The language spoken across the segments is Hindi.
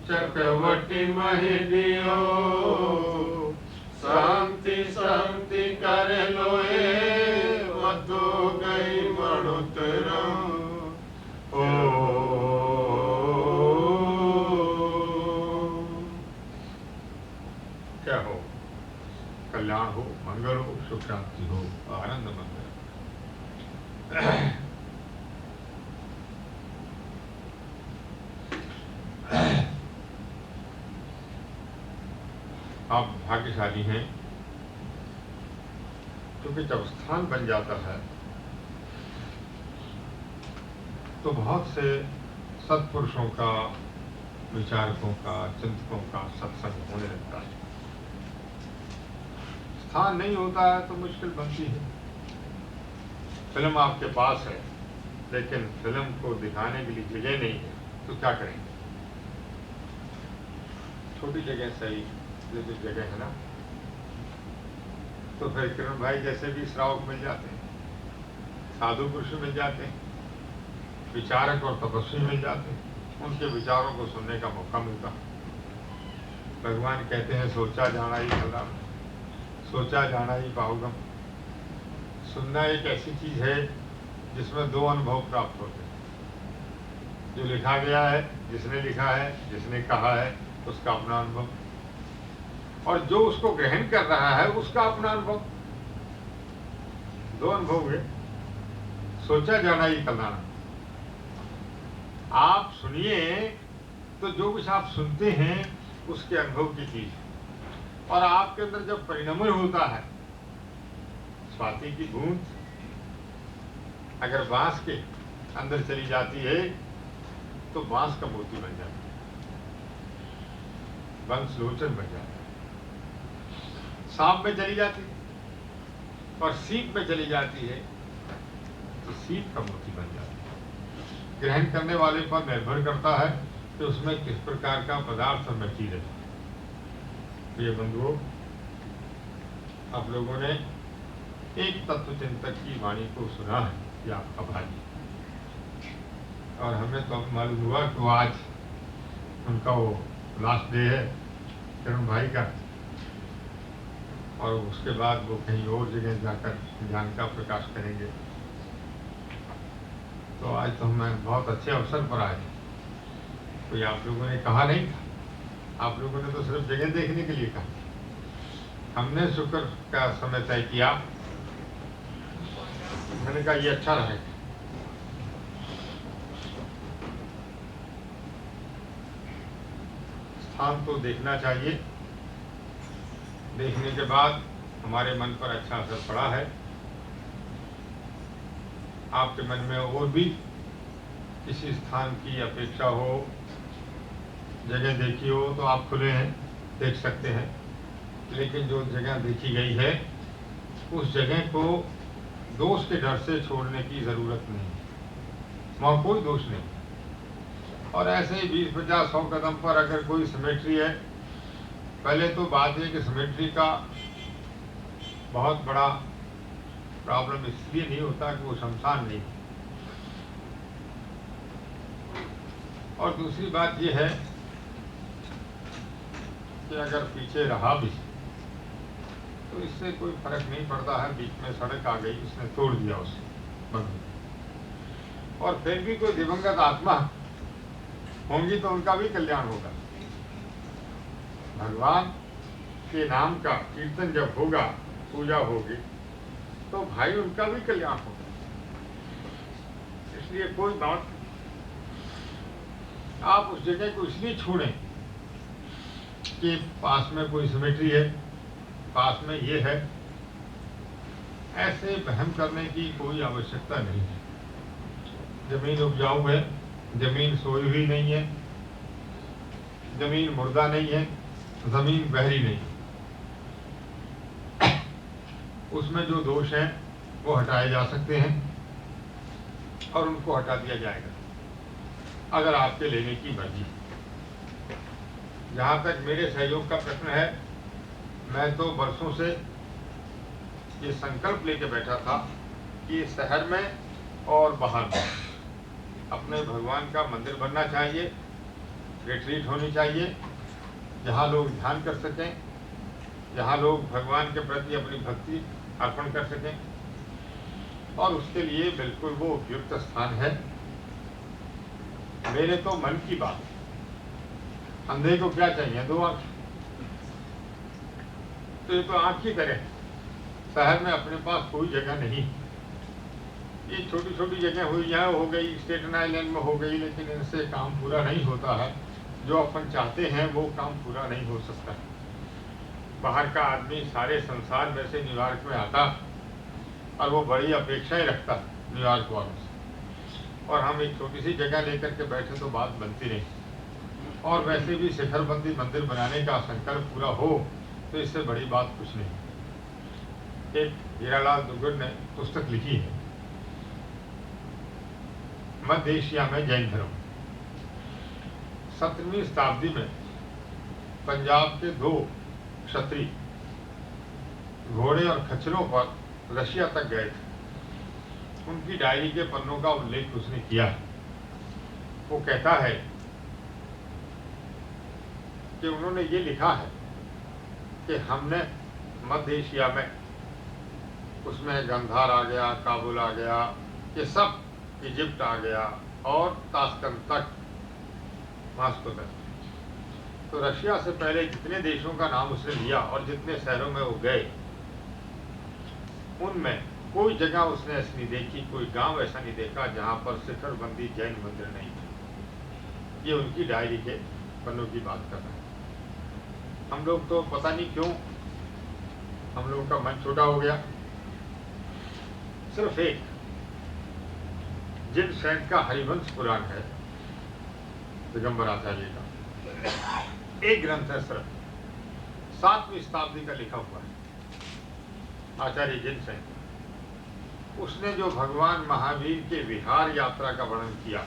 चक्रवर्ती महिदियो शांति शांति कर लोए वधु गई मणुतर ओ क्या हो, कल्याण हो, मंगल हो, सुख शांति हो, आनंद मंगल। आप भाग्यशाली हैं क्योंकि जब स्थान बन जाता है तो बहुत से सत्पुरुषों का, विचारकों का, चिंतकों का सत्संग होने लगता है। स्थान नहीं होता है तो मुश्किल बनती है। फिल्म आपके पास है लेकिन फिल्म को दिखाने के लिए जगह नहीं है तो क्या करेंगे? छोटी जगह सही, जो जगह है ना, तो फिर किरण भाई जैसे भी श्रावक मिल जाते हैं, साधु पुरुष मिल जाते हैं, विचारक और तपस्वी मिल जाते हैं, उनके विचारों को सुनने का मौका मिलता है। भगवान कहते हैं सोचा जाना ही फला, सोचा जाना ही बाहुगम। सुनना एक ऐसी चीज है जिसमें दो अनुभव प्राप्त होते हैं। जो लिखा गया है, जिसने लिखा है, जिसने कहा है, उसका अपना अनुभव, और जो उसको ग्रहण कर रहा है उसका अपना अनुभव। दो अनुभव हुए। सोचा जाना ही कल्याण। आप सुनिए तो जो कुछ आप सुनते हैं उसके अनुभव की चीज, और आपके अंदर जब परिणमन होता है, स्वाति की बूंद अगर बांस के अंदर चली जाती है तो बांस का मोती बन जाता है, वंश लोचन बन जाता है। सांप में चली जाती है और सीप में चली जाती है तो सीप का मोती बन जाता है। ग्रहण करने वाले पर निर्भर करता है कि उसमें किस प्रकार का पदार्थ और चीज है। प्रिय बंधुओं, आप लोगों ने एक तत्व चिंतक की वाणी को सुना है कि आपका भाई, और हमें तो मालूम हुआ कि वो आज उनका वो लास्ट डे है किरण भाई का, और उसके बाद वो कहीं और जगह जाकर ज्ञान का प्रकाश करेंगे। तो आज तो हमें बहुत अच्छे अवसर पर आए। कोई आप लोगों ने कहा नहीं था, आप लोगों ने तो सिर्फ जगह देखने के लिए कहा। हमने शुक्र का समय तय किया, मैंने कहा ये अच्छा रहेगा। स्थान तो देखना चाहिए, देखने के बाद हमारे मन पर अच्छा असर पड़ा है, आपके मन में और भी किसी स्थान की अपेक्षा हो, जगह देखी हो तो आप खुले हैं, देख सकते हैं। लेकिन जो जगह देखी गई है उस जगह को दोष के डर से छोड़ने की जरूरत नहीं, वहाँ कोई दोष नहीं। और ऐसे ही 20-50-100 कदम पर अगर कोई सिमेट्री है, पहले तो बात है कि सिमेट्री का बहुत बड़ा प्रॉब्लम इसलिए नहीं होता कि वो शमशान नहीं, और दूसरी बात ये है कि अगर पीछे रहा भी तो इससे कोई फर्क नहीं पड़ता है। बीच में सड़क आ गई, उसने तोड़ दिया उसे, बंद। और फिर भी कोई दिवंगत आत्मा होंगी तो उनका भी कल्याण होगा। भगवान के नाम का कीर्तन जब होगा, पूजा होगी, तो भाई उनका भी कल्याण होगा। इसलिए कोई बात, आप उस जगह को इसलिए छोड़ें कि पास में कोई सिमेट्री है, पास में ये है, ऐसे वहम करने की कोई आवश्यकता नहीं है। जमीन उपजाऊ है, जमीन सोई हुई नहीं है, जमीन मुर्दा नहीं है, जमीन बहरी नहीं है। उसमें जो दोष हैं वो हटाए जा सकते हैं और उनको हटा दिया जाएगा अगर आपके लेने की मर्जी। जहाँ तक मेरे सहयोग का प्रश्न है, मैं तो वर्षों से ये संकल्प लेके बैठा था कि शहर में और बाहर में अपने भगवान का मंदिर बनना चाहिए, रिट्रीट होनी चाहिए, जहाँ लोग ध्यान कर सकें, जहाँ लोग भगवान के प्रति अपनी भक्ति अर्पण कर सकें, और उसके लिए बिल्कुल वो उपयुक्त स्थान है। मेरे तो मन की बात, अंधे को क्या चाहिए, 2 आंख, तो ये तो आंख ही करे। शहर में अपने पास कोई जगह नहीं, ये छोटी छोटी जगह हुई, यहाँ हो गई, स्टेटन आइलैंड में हो गई, लेकिन इनसे काम पूरा नहीं होता है। जो अपन चाहते हैं वो काम पूरा नहीं हो सकता। बाहर का आदमी सारे संसार में से न्यूयॉर्क में आता और वो बड़ी अपेक्षाएं रखता न्यूयॉर्क वालों से, और हम एक छोटी सी जगह लेकर के बैठे तो बात बनती नहीं। और वैसे भी शिखरबंदी मंदिर बनाने का संकल्प पूरा हो तो इससे बड़ी बात कुछ नहीं। एक हीरालाल दुग्गड़ ने पुस्तक लिखी है, मध्य एशिया में जैन धर्म। 17वीं शताब्दी में पंजाब के 2 क्षत्रिय घोड़े और खच्चरों पर रशिया तक गए थे। उनकी डायरी के पन्नों का उल्लेख उसने किया है। वो कहता है कि उन्होंने ये लिखा है कि हमने मध्य एशिया में, उसमें गंधार आ गया, काबुल आ गया, ये सब इजिप्ट आ गया और ताश्कंद तक, मॉस्को तक। तो रशिया से पहले जितने देशों का नाम उसने लिया और जितने शहरों में वो गए, उनमें कोई जगह उसने ऐसी नहीं देखी, कोई गांव ऐसा नहीं देखा जहां पर शिखरबंदी जैन मंदिर नहीं थे। ये उनकी डायरी के पन्नों की बात कर रहे हैं। हम लोग तो पता नहीं क्यों हम लोगों का मन छोटा हो गया। सिर्फ एक जिन सैंत का हरिवंश पुराण है, दिगंबर आचार्य का एक ग्रंथ है, सिर्फ 7वीं शताब्दी का लिखा हुआ है, आचार्य जिन सैंत। उसने जो भगवान महावीर के विहार यात्रा का वर्णन किया,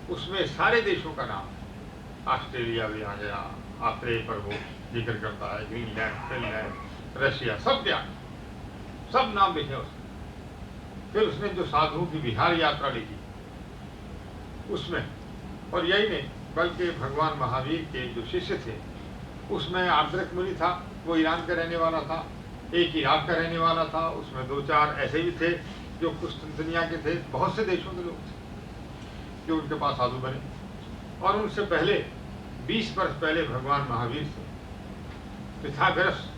उसमें सारे देशों का नाम है। ऑस्ट्रेलिया भी आ गया, आत्रेय पर वो जिक्र करता है, ग्रीनलैंड, फिनलैंड, रशिया, सब क्या, सब नाम लिखे उसने। फिर उसने जो साधुओं की विहार यात्रा लिखी उसमें, और यही नहीं बल्कि भगवान महावीर के जो शिष्य थे उसमें आर्द्रक मुनि था, वो ईरान का रहने वाला था, एक इराक का रहने वाला था, उसमें 2-4 ऐसे भी थे जो कुस्तुनतनिया के थे, बहुत से देशों के लोग थे जो उनके पास साधु बने। और उनसे पहले 20 वर्ष पहले भगवान महावीर से पिथागोरस,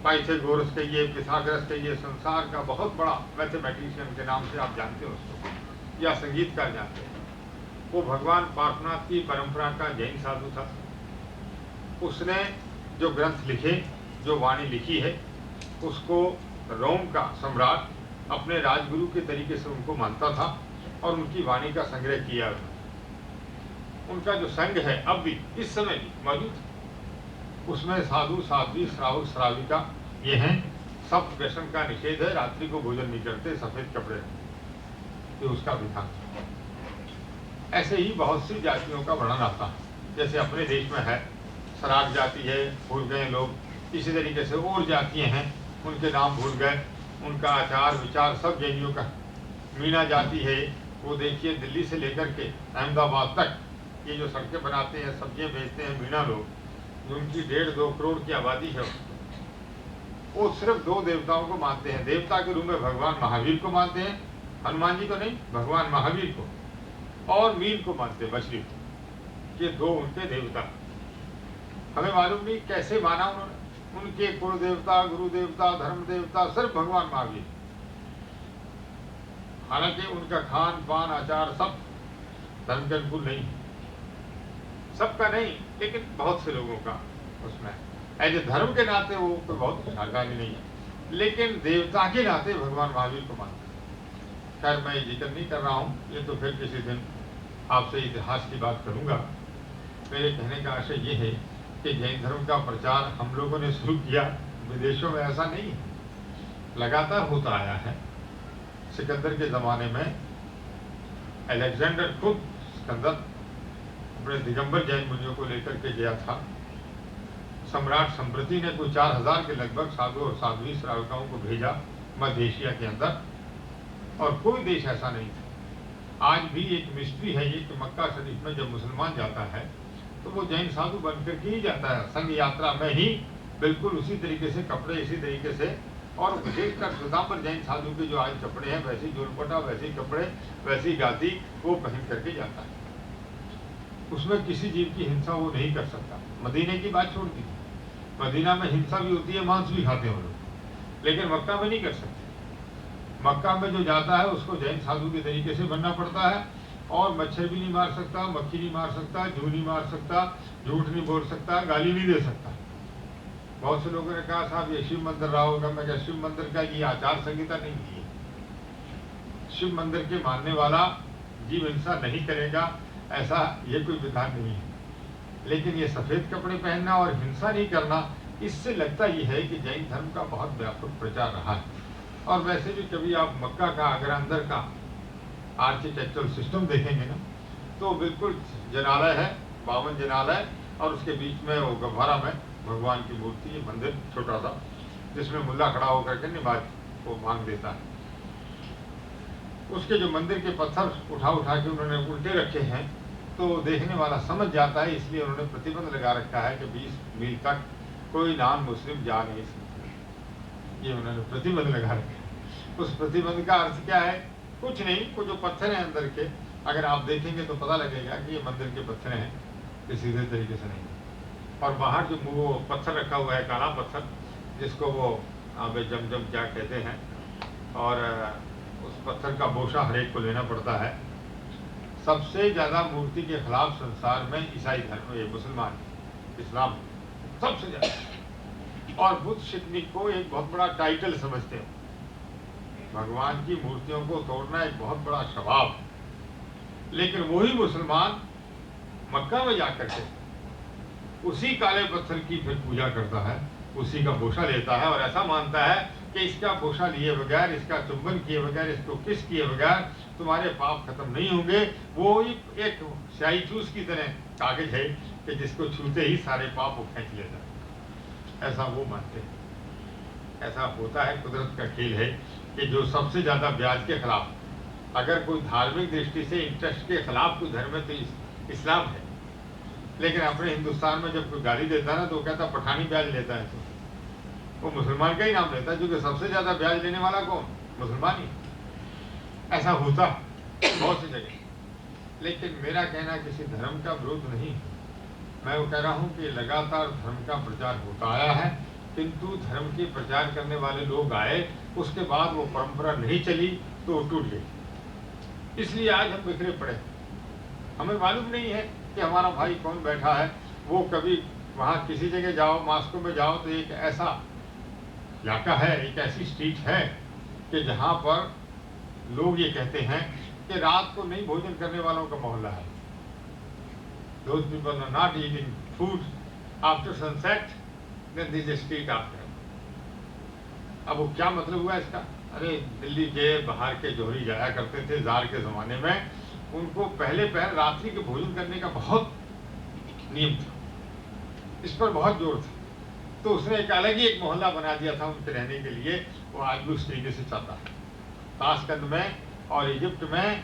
पाइथागोरस कहिए, पिथागोरस कहिए, संसार का बहुत बड़ा मैथमेटिशियन के नाम से आप जानते हो उसको, या संगीतकार जानते हैं, वो भगवान पार्श्वनाथ की परंपरा का जैन साधु था। उसने जो ग्रंथ लिखे, जो वाणी लिखी है, उसको रोम का सम्राट अपने राजगुरु के तरीके से उनको मानता था और उनकी वाणी का संग्रह किया। उनका जो संघ है अब भी, इस समय भी मौजूद है, उसमें साधु, साध्वी, श्रावक, श्राविका ये हैं। सब व्यसन का निषेध है, रात्रि को भोजन नहीं करते, सफेद कपड़े, ये उसका विधान। ऐसे ही बहुत सी जातियों का वर्णन आता है, जैसे अपने देश में है सराग जाति है, भूल गए लोग। इसी तरीके से और जातियां हैं, उनके नाम भूल गए, उनका आचार विचार सब जैनियों का। मीणा जाति है, वो देखिए दिल्ली से लेकर के अहमदाबाद तक ये जो सड़कें बनाते हैं, सब्जियां बेचते हैं मीणा लोग, उनकी 1.5-2 करोड़ की आबादी है। वो सिर्फ 2 देवताओं को मानते हैं। देवता के रूप में भगवान महावीर को मानते हैं, हनुमान जी को नहीं, भगवान महावीर को, और मीन को मानते हैं, मछली को। ये 2 उनके देवता। हमें मालूम नहीं कैसे माना उन्होंने, उनके कुल देवता, गुरु देवता, धर्म देवता सिर्फ भगवान महावीर। हालांकि उनका खान पान आचार सब धर्म के अनुकूल नहीं, सबका नहीं, लेकिन बहुत से लोगों का उसमें एज धर्म के नाते वो तो बहुत शाकाहारी नहीं है, लेकिन देवता के नाते भगवान महावीर को मानते हैं। खैर मैं जिक्र नहीं कर रहा हूँ, ये तो फिर किसी दिन आपसे इतिहास की बात करूँगा। मेरे कहने का आशय ये है कि जैन धर्म का प्रचार हम लोगों ने शुरू किया, विदेशों में ऐसा नहीं है, लगातार होता आया है। सिकंदर के ज़माने में अलेक्जेंडर खुद सिकंदर अपने दिगंबर जैन मुनियों को लेकर के गया था। सम्राट संप्रति ने कोई 4000 के लगभग साधु और साध्वी श्राविकाओं को भेजा मध्य एशिया के अंदर, और कोई देश ऐसा नहीं था। आज भी एक मिस्ट्री है ये कि मक्का शरीफ में जब मुसलमान जाता है तो वो जैन साधु बनकर के ही जाता है, संघ यात्रा में ही बिल्कुल उसी तरीके से कपड़े, इसी तरीके से, और विशेषकर श्वेतांबर जैन साधु के जो आज कपड़े हैं, वैसे जोलपटा, वैसे कपड़े, वैसी गाती वो पहन करके जाता है। उसमें किसी जीव की हिंसा वो नहीं कर सकता। मदीने की बात छोड़ दी, मदीना में हिंसा भी होती है, मांस भी खाते हैं वो लोग, लेकिन मक्का में नहीं कर सकते। मक्का में जो जाता है उसको जैन साधु के तरीके से बनना पड़ता है, और मच्छर भी नहीं मार सकता, मक्खी नहीं मार सकता, जू नहीं मार सकता, झूठ नहीं बोल सकता, गाली नहीं दे सकता। बहुत से लोगों ने कहा साहब ये शिव मंदिर रहा होगा, मैं क्या शिव मंदिर का ये आचार संहिता नहीं है। शिव मंदिर के मानने वाला जीव हिंसा नहीं करेगा ऐसा ये कोई विधान नहीं है, लेकिन ये सफेद कपड़े पहनना और हिंसा नहीं करना, इससे लगता ये है कि जैन धर्म का बहुत व्यापक प्रचार रहा है। और वैसे भी कभी आप मक्का का अगर अंदर का आर्किटेक्चरल सिस्टम देखेंगे ना, तो बिल्कुल जनालय है, 52 जनालय, और उसके बीच में वो गहवारा में भगवान की मूर्ति, मंदिर छोटा सा, जिसमें मुल्ला खड़ा होकर के नमाज को मांग देता है। उसके जो मंदिर के पत्थर उठा उठा के उन्होंने उल्टे रखे हैं, तो देखने वाला समझ जाता है, इसलिए उन्होंने प्रतिबंध लगा रखा है कि 20 मील तक कोई नॉन मुस्लिम जा नहीं सकता। ये उन्होंने प्रतिबंध लगा रखा है। उस प्रतिबंध का अर्थ क्या है कुछ नहीं, वो जो पत्थर हैं अंदर के, अगर आप देखेंगे तो पता लगेगा कि ये मंदिर के पत्थर हैं, ये सीधे तरीके से नहीं। और बाहर जो वो पत्थर रखा हुआ है, काला पत्थर, जिसको वो आबे जमजम क्या कहते हैं, और उस पत्थर का बोशा हर एक को लेना पड़ता है। सबसे ज़्यादा मूर्ति के खिलाफ संसार में ईसाई धर्म, ये मुसलमान, इस्लाम सबसे ज़्यादा। और बुद्ध शिकनी को एक बहुत बड़ा टाइटल समझते हैं। भगवान की मूर्तियों को तोड़ना एक बहुत बड़ा स्वभाव। लेकिन वही मुसलमान मक्का में जाकर के उसी काले पत्थर की फिर पूजा करता है, उसी का बोशा लेता है और ऐसा मानता है कि इसका बोशा लिए बगैर, इसका चुंबन किए बगैर, इसको किस किए बगैर तुम्हारे पाप खत्म नहीं होंगे। वो एक स्याही चूस की तरह कागज है कि जिसको छूते ही सारे पाप वो खींच लेता है, ऐसा वो मानते हैं। ऐसा होता है, कुदरत का खेल है कि जो सबसे ज़्यादा ब्याज के खिलाफ, अगर कोई धार्मिक दृष्टि से इंटरेस्ट के खिलाफ कोई धर्म है तो इस्लाम है। लेकिन अपने हिंदुस्तान में जब कोई गाली देता है ना तो वो कहता पठानी ब्याज लेता है, तो वो मुसलमान का ही नाम लेता है, क्योंकि सबसे ज़्यादा ब्याज लेने वाला कौन? मुसलमान ही। ऐसा होता बहुत सी जगह। लेकिन मेरा कहना किसी धर्म का विरोध नहीं, मैं वो कह रहा हूँ कि लगातार धर्म का प्रचार होता आया है, किंतु धर्म के प्रचार करने वाले लोग आए, उसके बाद वो परंपरा नहीं चली तो वो टूट गई। इसलिए आज हम बिखरे पड़े। हमें मालूम नहीं है कि हमारा भाई कौन बैठा है। वो कभी वहाँ किसी जगह जाओ, मॉस्को में जाओ, तो एक ऐसा इलाका है, एक ऐसी स्ट्रीट है कि जहाँ पर लोग ये कहते हैं कि रात को नहीं भोजन करने वालों का मोहल्ला है। Those people are not eating food after sunset, then this is street after. अब वो क्या मतलब हुआ इसका? अरे दिल्ली के बाहर के जोहरी जाया करते थे जार के ज़माने में, उनको पहले पहल रात्रि के भोजन करने का बहुत नियम था, इस पर बहुत जोर था। तो उसने एक अलग ही एक मोहल्ला बना दिया था उनके रहने के लिए। वो आज भी उस तरीके से चलता है। ताशकंद में और इजिप्ट में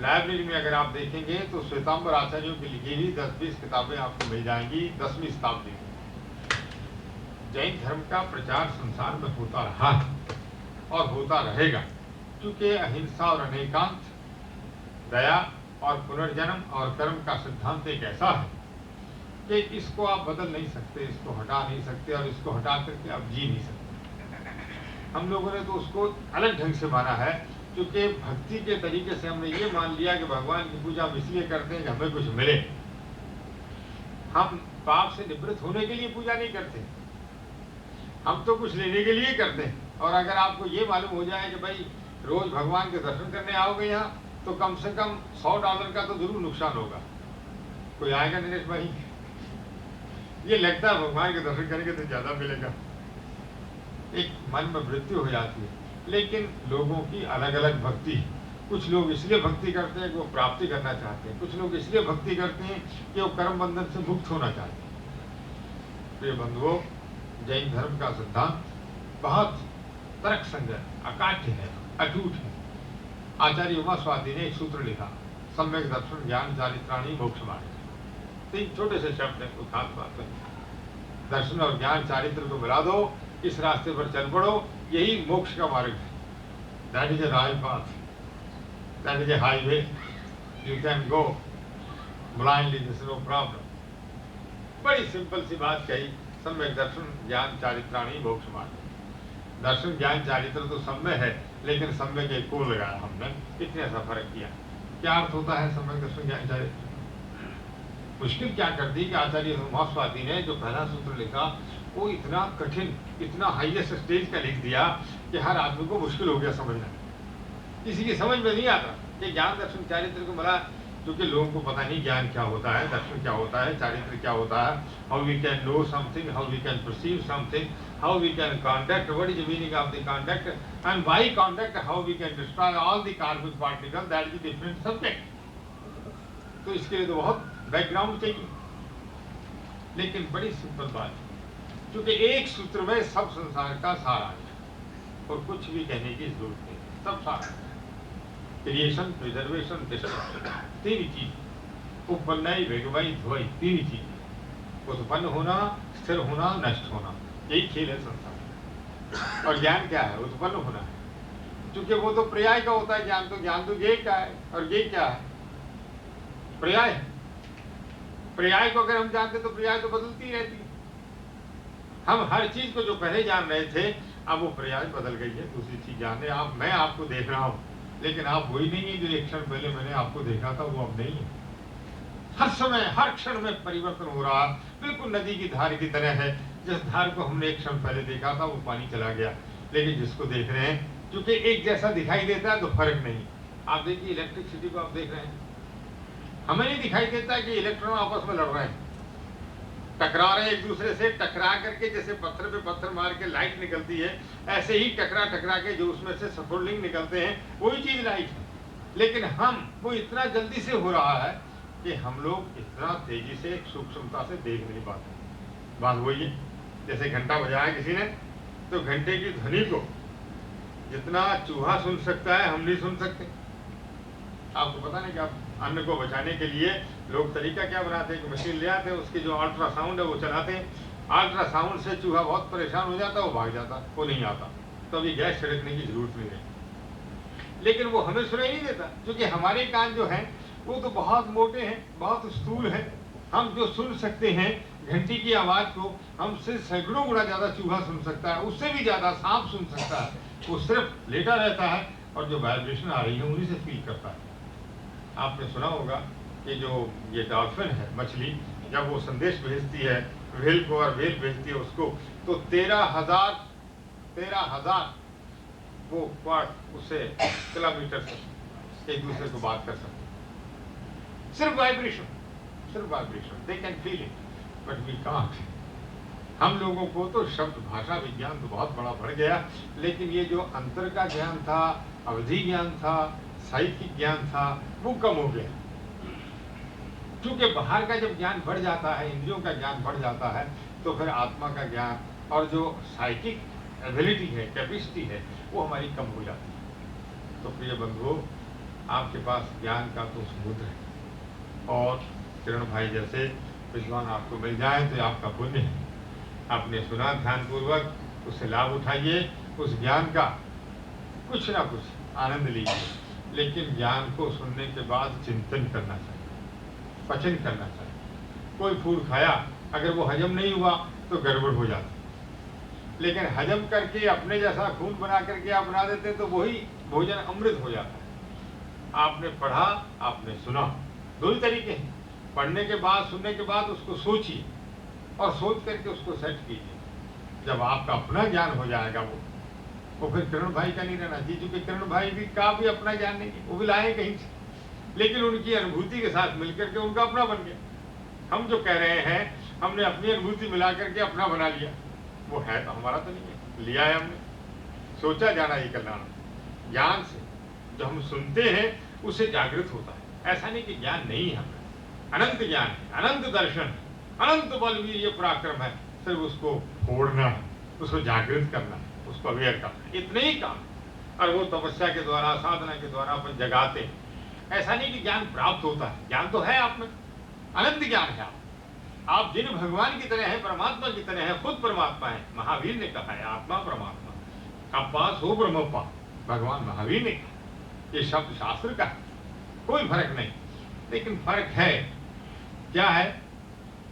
लाइब्रेरी में अगर आप देखेंगे तो श्वेतांबर आचार्यों की लिखी हुई 10-20 किताबें आपको मिल जाएंगी 10वीं शताब्दी में। जैन धर्म का प्रचार संसार में होता रहा है और होता रहेगा, क्योंकि अहिंसा और अनेकांत, दया और पुनर्जन्म और कर्म का सिद्धांत एक ऐसा है कि इसको आप बदल नहीं सकते, इसको हटा नहीं सकते, और इसको हटा करके आप जी नहीं सकते। हम लोगों ने तो उसको अलग ढंग से माना है, क्योंकि भक्ति के तरीके से हमने ये मान लिया कि भगवान की पूजा हम इसलिए करते हैं कि हमें कुछ मिले। हम पाप से निवृत्त होने के लिए पूजा नहीं करते, हम तो कुछ लेने के लिए करते हैं। और अगर आपको ये मालूम हो जाए कि भाई रोज भगवान के दर्शन करने आओगे यहाँ, तो कम से कम $100 का तो जरूर नुकसान होगा। कोई आएगा दिनेश भाई? ये लगता है भगवान के दर्शन करेंगे तो ज्यादा मिलेगा, एक मन में वृत्ति हो जाती है। लेकिन लोगों की अलग अलग भक्ति। कुछ लोग इसलिए भक्ति करते हैं कि वो प्राप्ति करना चाहते हैं, कुछ लोग इसलिए भक्ति करते हैं कि वो कर्म बंधन से मुक्त होना चाहते हैं। प्रिय बंधुओं, जैन धर्म का सिद्धांत बहुत तर्कसंगत, अकाट्य है, अटूट है। आचार्य उमा स्वाति ने एक सूत्र लिखा, सम्यक दर्शन ज्ञान चारित्राणी मोक्ष मार्ग। 3 छोटे से शब्द है, कोई खास बात नहीं। दर्शन और ज्ञान चारित्र को मिला दो, इस रास्ते पर चल पड़ो, यही मोक्ष का मार्ग है। That is a right path, that is a highway, you can go blindly, this is no problem. बड़ी सिंपल सी बात कही, सम्यक दर्शन ज्ञान चारित्राणी मोक्ष मार्ग। दर्शन ज्ञान चारित्र तो सम्य है, लेकिन सम्य के को लगाया हमने, इतने ऐसा फर्क किया। क्या अर्थ होता है सम्यक दर्शन ज्ञान चारित्र? मुश्किल क्या कर दी कि आचार्य उमा स्वाति ने जो पहला सूत्र लिखा वो इतना कठिन, इतना हाईएस्ट स्टेज का लिख दिया कि हर आदमी को मुश्किल हो गया समझना। किसी की समझ में नहीं आता कि ज्ञान दर्शन चारित्र को मिला, क्योंकि लोगों को पता नहीं ज्ञान क्या होता है, दर्शन क्या होता है, चारित्र क्या होता है। How we can know something, how we can perceive something, how we can conduct, what is the meaning of the conduct, and why conduct, how we can destroy all the carbon particle, that is different subject. तो इसके लिए तो बहुत बैकग्राउंड चाहिए। लेकिन बड़ी सिंपल बात, क्योंकि एक सूत्र में सब संसार का सार आ गया और कुछ भी कहने की जरूरत नहीं, सब सार आ गया। क्रिएशन, प्रिजर्वेशन, डिस्ट्रक्शन, 3 चीज, उपन्नय, वेगवाई, ध्वय, 3 चीज। उत्पन्न होना, स्थिर होना, नष्ट होना, यही खेल है संसार। और ज्ञान क्या है? उत्पन्न होना है। क्योंकि वो तो पर्याय का होता है ज्ञान, तो ज्ञान तो ये क्या है और ये क्या है, पर्याय है। पर्याय को अगर हम जानते तो पर्याय तो बदलती रहती है। हम हर चीज को जो पहले जान रहे थे, अब वो पर्याय बदल गई है, दूसरी चीज जान रहे। आप, मैं आपको देख रहा हूँ, लेकिन आप वही नहीं है जो एक क्षण पहले मैंने आपको देखा था, वो अब नहीं है। हर समय हर क्षण में परिवर्तन हो रहा, बिल्कुल नदी की धार की तरह है। जिस धार को हमने एक क्षण पहले देखा था वो पानी चला गया, लेकिन जिसको देख रहे हैं क्योंकि एक जैसा दिखाई देता है तो फर्क नहीं। आप देखिए इलेक्ट्रिसिटी को आप देख रहे हैं, हमें नहीं दिखाई देता है कि इलेक्ट्रॉन आपस में लड़ रहे हैं, टकरा रहे हैं एक दूसरे से। टकरा करके जैसे पत्थर पे पत्थर मार के लाइट निकलती है, ऐसे ही टकरा टकरा के जो उसमें से सफोल्डिंग निकलते हैं, वही चीज लाइट है। लेकिन हम वो इतना जल्दी से हो रहा है कि हम लोग इतना तेजी से सूक्ष्मता से देख नहीं पाते। बात वही है, जैसे घंटा बजाया किसी ने, तो घंटे की ध्वनि को जितना चूहा सुन सकता है हम नहीं सुन सकते। आपको पता नहीं कि आप अन्न को बचाने के लिए लोग तरीका क्या बनाते हैं कि मशीन ले आते हैं, उसकी जो अल्ट्रासाउंड है वो चलाते हैं। अल्ट्रासाउंड से चूहा बहुत परेशान हो जाता है, वो भाग जाता, वो नहीं आता, तो अभी गैस छिड़कने की जरूरत नहीं रही। लेकिन वो हमें सुनाई नहीं देता, क्योंकि हमारे कान जो हैं वो तो बहुत मोटे हैं, बहुत स्थूल हैं। हम जो सुन सकते हैं घंटी की आवाज को, हमसे सैकड़ों गुना ज्यादा चूहा सुन सकता है, उससे भी ज्यादा सांप सुन सकता है। वो सिर्फ लेटा रहता है और जो वाइब्रेशन आ रही है उन्हीं से फील करता है। आपने सुना होगा कि जो ये डॉल्फिन है, मछली, जब वो संदेश भेजती है व्हेल को और व्हेल भेजती है उसको, तो 13,000 वो क्वार्ट उससे किलोमीटर से एक दूसरे को बात कर सकते हैं। सिर्फ वाइब्रेशन, सिर्फ vibration, they can feel it, but we can't. हम लोगों को तो शब्द भाषा विज्ञान तो बहुत बड़ा बढ़ गया, लेकिन ये जो अंतर का ज्ञान था, अवधि ज्ञान था, साहित्यिक ज्ञान था, वो कम हो गया। क्योंकि बाहर का जब ज्ञान बढ़ जाता है, इंद्रियों का ज्ञान बढ़ जाता है, तो फिर आत्मा का ज्ञान और जो साइकिक एबिलिटी है, कैपेसिटी है, वो हमारी कम हो जाती है। तो प्रिय बंधुओं, आपके पास ज्ञान का तो समुद्र है, और किरण भाई जैसे विद्वान आपको मिल जाए तो आपका पुण्य है। आपने सुना ध्यानपूर्वक, उससे लाभ उठाइए, उस ज्ञान का कुछ ना कुछ आनंद लीजिए। लेकिन ज्ञान को सुनने के बाद चिंतन करना चाहिए, पचन करना चाहिए। कोई फूड खाया, अगर वो हजम नहीं हुआ तो गड़बड़ हो जाती, लेकिन हजम करके अपने जैसा खून बना करके आप बना देते तो वही भोजन अमृत हो जाता है। आपने पढ़ा, आपने सुना, दो ही तरीके हैं। पढ़ने के बाद, सुनने के बाद उसको सोचिए और सोच करके उसको सेट कीजिए। जब आपका अपना ज्ञान हो जाएगा वो फिर किरण भाई का नहीं रहना चाहिए, क्योंकि किरण भाई भी का भी अपना ज्ञान नहीं, वो भी लाए कहीं से, लेकिन उनकी अनुभूति के साथ मिलकर के उनका अपना बन गया। हम जो कह रहे हैं, हमने अपनी अनुभूति मिला करके अपना बना लिया, वो है तो हमारा तो नहीं है, लिया है हमने, सोचा जाना ये कल्याण। ज्ञान से जो हम सुनते हैं उससे जागृत होता है। ऐसा नहीं कि ज्ञान नहीं है हमें, अनंत ज्ञान है, अनंत दर्शन है, अनंत बलवीर ये पराक्रम है। सिर्फ उसको फोड़ना है, उसको जागृत करना है, उसको अवेयर करना है, इतने ही काम। और वो तपस्या के द्वारा, साधना के द्वारा अपन जगाते हैं। ऐसा नहीं कि ज्ञान प्राप्त होता है, ज्ञान तो है आप में, अनंत ज्ञान है। आप जिन भगवान की तरह हैं, परमात्मा की तरह हैं, खुद परमात्मा है। महावीर ने कहा है आत्मा परमात्मा, अब पास हो ब्रह्मपा, भगवान महावीर ने कहा। ये शब्द शास्त्र का है, कोई फर्क नहीं। लेकिन फर्क है क्या है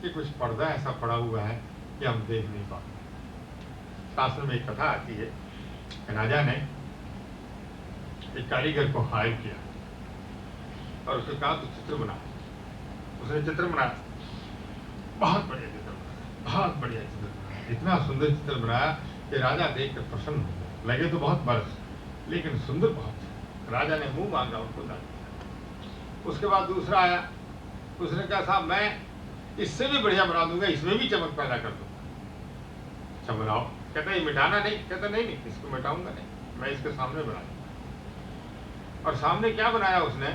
कि कुछ पर्दा ऐसा पड़ा हुआ है कि हम देख नहीं पाते। शास्त्र में एक कथा आती है, राजा ने एक कारीगर को हायर किया और उसने कहा तो चित्र बना। उसने चित्र बनाया, बहुत बढ़िया चित्र बनाया, बहुत बढ़िया चित्र बनाया, इतना सुंदर चित्र बनाया कि राजा देख कर प्रसन्न हो गया। लगे तो बहुत बरस, लेकिन सुंदर बहुत। राजा ने मुंह मांगा, उनको दान दिया। उसके बाद दूसरा आया, उसने कहा साहब मैं इससे भी बढ़िया बना दूंगा, इसमें भी चमक पैदा कर दूंगा। अच्छा बनाओ। कहता ये मिटाना नहीं। कहता नहीं नहीं, इसको मिटाऊंगा नहीं, मैं इसके सामने बना दूंगा। और सामने क्या बनाया उसने,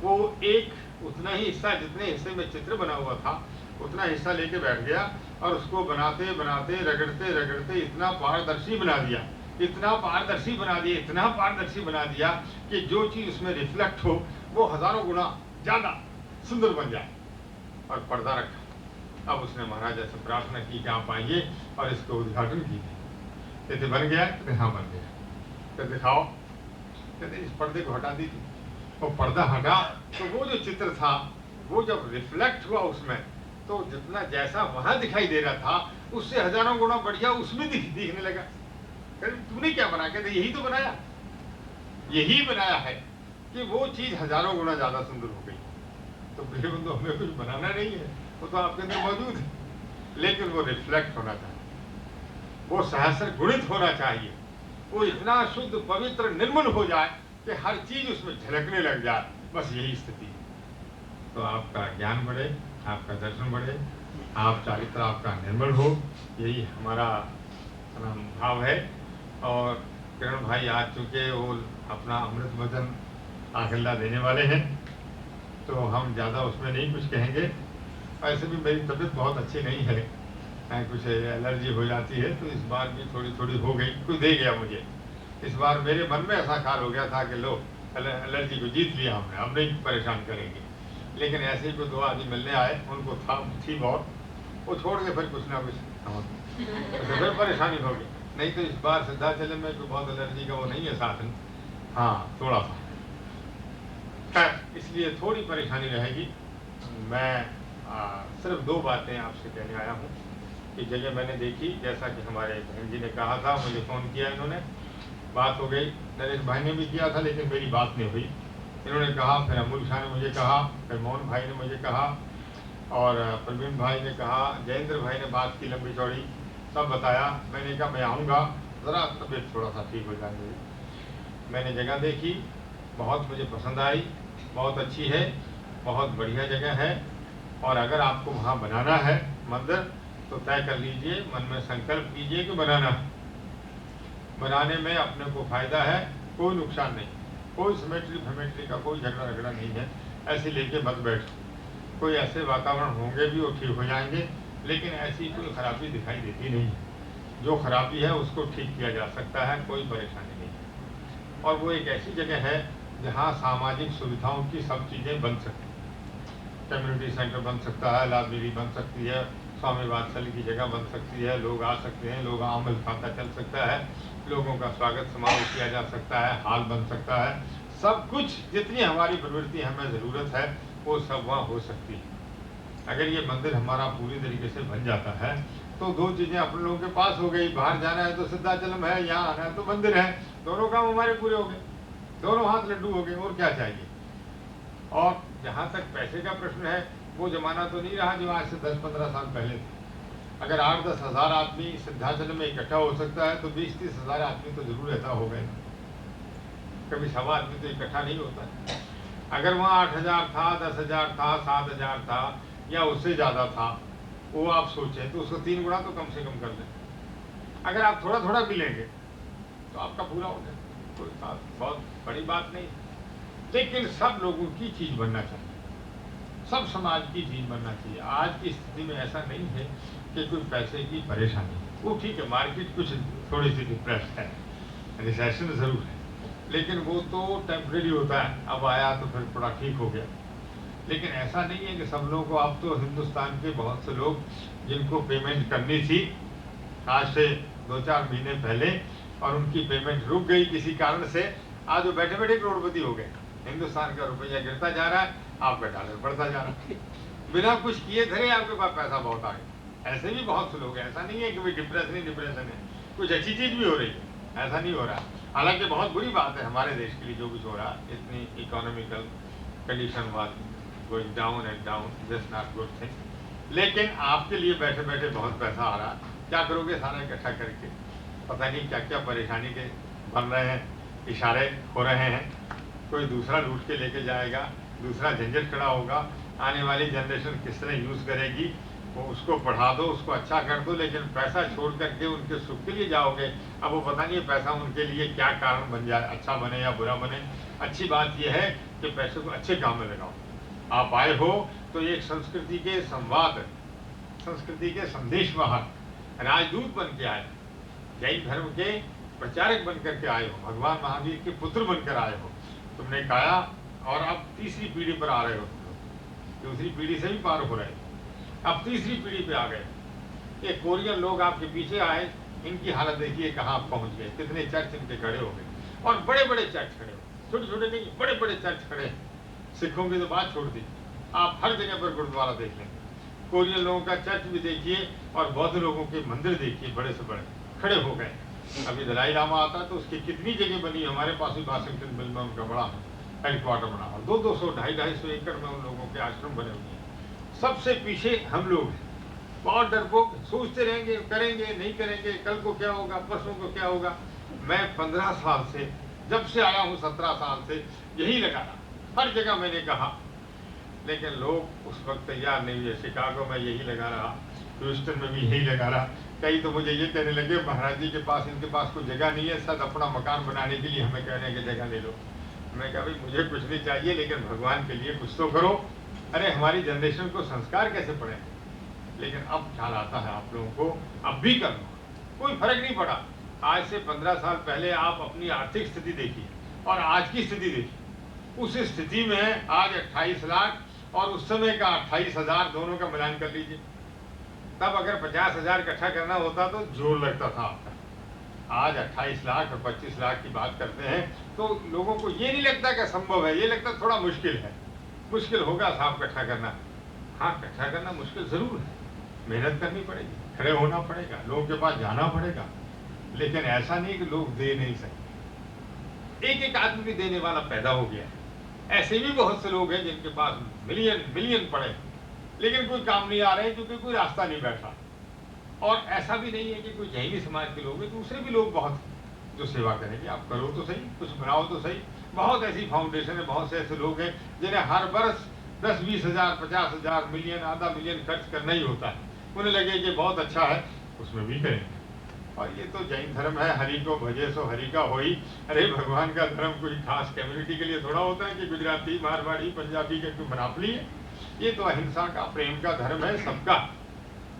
वो एक उतना ही हिस्सा, जितने हिस्से में चित्र बना हुआ था उतना हिस्सा लेके बैठ गया और उसको बनाते बनाते, रगड़ते रगड़ते इतना पारदर्शी बना दिया, इतना पारदर्शी बना दिया, इतना पारदर्शी बना दिया कि जो चीज उसमें रिफ्लेक्ट हो वो हजारों गुना ज्यादा सुंदर बन जाए। और पर्दा रखा। अब उसने महाराजा से प्रार्थना की कि आप आइए और इसको उद्घाटन कीजिए। कहते बन गया? कहते हाँ बन गया। तो दिखाओ। कहते इस पर्दे को हटा दीजिए। वो पर्दा हटा तो वो जो चित्र था वो जब रिफ्लेक्ट हुआ उसमें, तो जितना जैसा वहां दिखाई दे रहा था उससे हजारों गुना बढ़िया उसमें दिखने लगा। कहते तूने क्या बना? कहते यही तो बनाया, यही बनाया है कि वो चीज हजारों गुना ज्यादा सुंदर हो गई। तो प्रिय बंधु, हमें कुछ बनाना नहीं है, वो तो आपके अंदर मौजूद है, लेकिन वो रिफ्लेक्ट होना चाहिए, वो सहस्र गुणित होना चाहिए, वो इतना शुद्ध पवित्र निर्मल हो जाए कि हर चीज उसमें झलकने लग जाए। बस यही स्थिति है। तो आपका ज्ञान बढ़े, आपका दर्शन बढ़े, आप चारित्र आपका निर्मल हो, यही हमारा भाव है। और किरण भाई आज चुके वो अपना अमृत वचन आखिल्ला देने वाले हैं, तो हम ज़्यादा उसमें नहीं कुछ कहेंगे। ऐसे भी मेरी तबीयत बहुत अच्छी नहीं है, कुछ एलर्जी हो जाती है, तो इस बार भी थोड़ी थोड़ी हो गई, कुछ दे गया मुझे। इस बार मेरे मन में ऐसा ख्याल हो गया था कि लो एलर्जी को जीत लिया हमने, अब नहीं परेशान करेंगे। लेकिन ऐसे ही कोई दो आदमी मिलने आए, उनको थी बहुत, वो छोड़ के फिर कुछ ना कुछ तो फिर परेशानी हो गई। नहीं तो इस बार सिद्धाचल में कोई बहुत एलर्जी का वो नहीं है साधन, हाँ थोड़ा सा, इसलिए थोड़ी परेशानी रहेगी। मैं सिर्फ दो बातें आपसे कहने आया हूँ कि जगह मैंने देखी, जैसा कि हमारे बहन जी ने कहा था, मुझे फ़ोन किया इन्होंने, बात हो गई, नरेश भाई ने भी किया था लेकिन मेरी बात नहीं हुई। इन्होंने कहा, फिर अमूल शाह ने मुझे कहा, फिर मोहन भाई ने मुझे कहा, और प्रवीण भाई ने कहा, जयेंद्र भाई ने बात की लंबी चौड़ी, सब बताया। मैंने कहा मैं आऊँगा, ज़रा तबीयत थोड़ा सा ठीक हो जाएगी। मैंने जगह देखी, बहुत मुझे पसंद आई, बहुत अच्छी है, बहुत बढ़िया जगह है। और अगर आपको वहाँ बनाना है मंदिर तो तय कर लीजिए, मन में संकल्प कीजिए कि बनाना है। बनाने में अपने को फायदा है, कोई नुकसान नहीं, कोई सिमेट्री फेमेट्री का कोई झगड़ा रगड़ा नहीं है। ऐसे लेके मत बैठो, कोई ऐसे वातावरण होंगे भी वो ठीक हो जाएंगे, लेकिन ऐसी कोई खराबी दिखाई देती नहीं है। जो खराबी है उसको ठीक किया जा सकता है, कोई परेशानी नहीं है। और वो एक ऐसी जगह है जहाँ सामाजिक सुविधाओं की सब चीज़ें बन सकती हैं। कम्युनिटी सेंटर बन सकता है, लाइब्रेरी बन सकती है, स्वामी वात्सल्य की जगह बन सकती है, लोग आ सकते हैं, लोग आमल खाता चल सकता है, लोगों का स्वागत समारोह किया जा सकता है, हाल बन सकता है, सब कुछ जितनी हमारी प्रवृत्ति हमें ज़रूरत है वो सब वहाँ हो सकती है। अगर ये मंदिर हमारा पूरी तरीके से बन जाता है तो दो चीज़ें अपने लोगों के पास हो गई, बाहर जाना है तो सिद्धाचलम है, यहाँ आना है तो मंदिर है, दोनों काम हमारे पूरे हो गए, दोनों हाथ लड्डू हो गए, और क्या चाहिए। और जहाँ तक पैसे का प्रश्न है, वो जमाना तो नहीं रहा जो आज से 10-15 साल पहले थे। अगर 8-10 हज़ार आदमी सिद्धाचल में इकट्ठा हो सकता है तो 20-30 हज़ार आदमी तो जरूर ऐसा हो गए। कभी 1.25 आदमी तो इकट्ठा नहीं होता। अगर वहाँ 8,000 था, 10,000 था, 7,000 था या उससे ज़्यादा था, वो आप सोचें तो उसको 3 गुना तो कम से कम कर दें। अगर आप थोड़ा थोड़ा भी लेंगे तो आपका पूरा हो गया, कोई बहुत बड़ी बात नहीं। लेकिन सब लोगों की चीज़ बनना चाहिए, सब समाज की चीज़ बनना चाहिए। आज की स्थिति में ऐसा नहीं है कि कोई पैसे की परेशानी, वो ठीक है, मार्केट कुछ थोड़ी सी डिप्रेस है, रिसेशन ज़रूर है, लेकिन वो तो टेम्परेरी होता है, अब आया तो फिर थोड़ा ठीक हो गया। लेकिन ऐसा नहीं है कि सब लोगों को, अब तो हिंदुस्तान के बहुत से लोग जिनको पेमेंट करनी थी आज से 2-4 महीने पहले और उनकी पेमेंट रुक गई किसी कारण से, आज वो बैठे बैठे करोड़पति हो गए। हिंदुस्तान का रुपया गिरता जा रहा है, आपका डॉलर बढ़ता जा रहा है, बिना कुछ किए धरे आपके पास पैसा बहुत आ गया। ऐसे भी बहुत से लोग हैं, ऐसा नहीं है कि भाई डिप्रेशन है, कुछ अच्छी चीज़ भी हो रही है, ऐसा नहीं हो रहा। हालांकि बहुत बुरी बात है हमारे देश के लिए जो कुछ हो रहा है, इतनी economical condition was going down and down, just not good thing. लेकिन आपके लिए बैठे बैठे बहुत पैसा आ रहा है, क्या करोगे सारा इकट्ठा करके, पता नहीं क्या क्या परेशानी के बन रहे हैं, इशारे हो रहे हैं, कोई दूसरा लूट के लेके जाएगा, दूसरा झंझट खड़ा होगा, आने वाली जनरेशन किस तरह यूज़ करेगी, वो उसको पढ़ा दो, उसको अच्छा कर दो, लेकिन पैसा छोड़ करके उनके सुख के लिए जाओगे। अब वो पता नहीं पैसा उनके लिए क्या कारण बन जाए, अच्छा बने या बुरा बने। अच्छी बात यह है कि पैसे को अच्छे काम में लगाओ। आप आए हो तो एक संस्कृति के संवाद, संस्कृति के संदेश वाहक, राजदूत बन के आए, जैन धर्म के प्रचारक बन करके आए हो, भगवान महावीर के पुत्र बनकर आए हो, तुमने कहा, और अब तीसरी पीढ़ी पर आ रहे हो तुम लोग, दूसरी पीढ़ी से भी पार हो रहे हो, अब तीसरी पीढ़ी पे आ गए। ये कोरियन लोग आपके पीछे आए, इनकी हालत देखिए कहाँ पहुँच गए, कितने चर्च इनके खड़े हो गए, और बड़े बड़े चर्च खड़े हो, छोटे छोटे नहीं, बड़े बड़े चर्च खड़े हैं। सिखों की तो बात छोड़ दी, आप हर जगह पर गुरुद्वारा देख लें। कोरियन लोगों का चर्च भी देखिए और बौद्ध लोगों के मंदिर देखिए, बड़े से बड़े खड़े हो गए। अभी दलाई लामा आता है तो उसकी कितनी जगह बनी। हमारे पास भी वाशिंगटन मिल में उनका बड़ा हेडक्वार्टर बना और 200-200 250-250 एकड़ में उन लोगों के आश्रम बने हुए हैं। सबसे पीछे हम लोग हैं, बहुत डरपोक, सोचते रहेंगे, करेंगे नहीं करेंगे, कल को क्या होगा, परसों को क्या होगा। मैं 15 साल से, जब से आया हूँ 17 साल से यही लगा रहा, हर जगह मैंने कहा, लेकिन लोग उस वक्त तैयार नहीं हुए। शिकागो में यही लगा रहा, ह्यूस्टन में भी यही लगा रहा। कई तो मुझे ये कहने लगे महाराज जी के पास, इनके पास कोई जगह नहीं है, शायद अपना मकान बनाने के लिए हमें कह रहे हैं कि जगह ले लो। मैं कहा भाई मुझे कुछ नहीं चाहिए, लेकिन भगवान के लिए कुछ तो करो। अरे हमारी जनरेशन को संस्कार कैसे पड़े। लेकिन अब ख्याल आता है आप लोगों को, अब भी कर लो, कोई फर्क नहीं पड़ा। आज से 15 साल पहले आप अपनी आर्थिक स्थिति देखिए और आज की स्थिति देखिए। उस स्थिति में आज 28 लाख और उस समय का 28,000 दोनों का मिलान कर लीजिए। तब अगर 50,000 इकट्ठा करना होता तो जोर लगता था आपका। आज 28 लाख और 25 लाख की बात करते हैं तो लोगों को ये नहीं लगता कि संभव है, ये लगता थोड़ा मुश्किल है। मुश्किल होगा साहब इकट्ठा करना। हाँ, इकट्ठा करना मुश्किल जरूर है, मेहनत करनी पड़ेगी, खड़े होना पड़ेगा, लोगों के पास जाना पड़ेगा। लेकिन ऐसा नहीं कि लोग दे नहीं सकते। एक एक आदमी भी देने वाला पैदा हो गया है। ऐसे भी बहुत से लोग हैं जिनके पास मिलियन मिलियन पड़े, लेकिन कोई काम नहीं आ रहे क्योंकि कोई रास्ता नहीं बैठा। और ऐसा भी नहीं है कि कोई जैनी समाज के लोग हैं, दूसरे भी लोग बहुत जो सेवा करेंगे। आप करो तो सही, कुछ बनाओ तो सही। बहुत ऐसी फाउंडेशन है, बहुत से ऐसे लोग हैं जिन्हें हर वर्ष 10-20 हज़ार, 50 हज़ार, मिलियन, आधा मिलियन खर्च करना ही होता है। उन्हें लगे कि बहुत अच्छा है, उसमें भी करेंगे। और ये तो जैन धर्म है, हरि को भजे सो हरि का होई। अरे भगवान का धर्म कोई खास कम्युनिटी के लिए थोड़ा होता है कि गुजराती, मारवाड़ी, पंजाबी के कोई मनापली है। ये तो अहिंसा का, प्रेम का धर्म है सबका।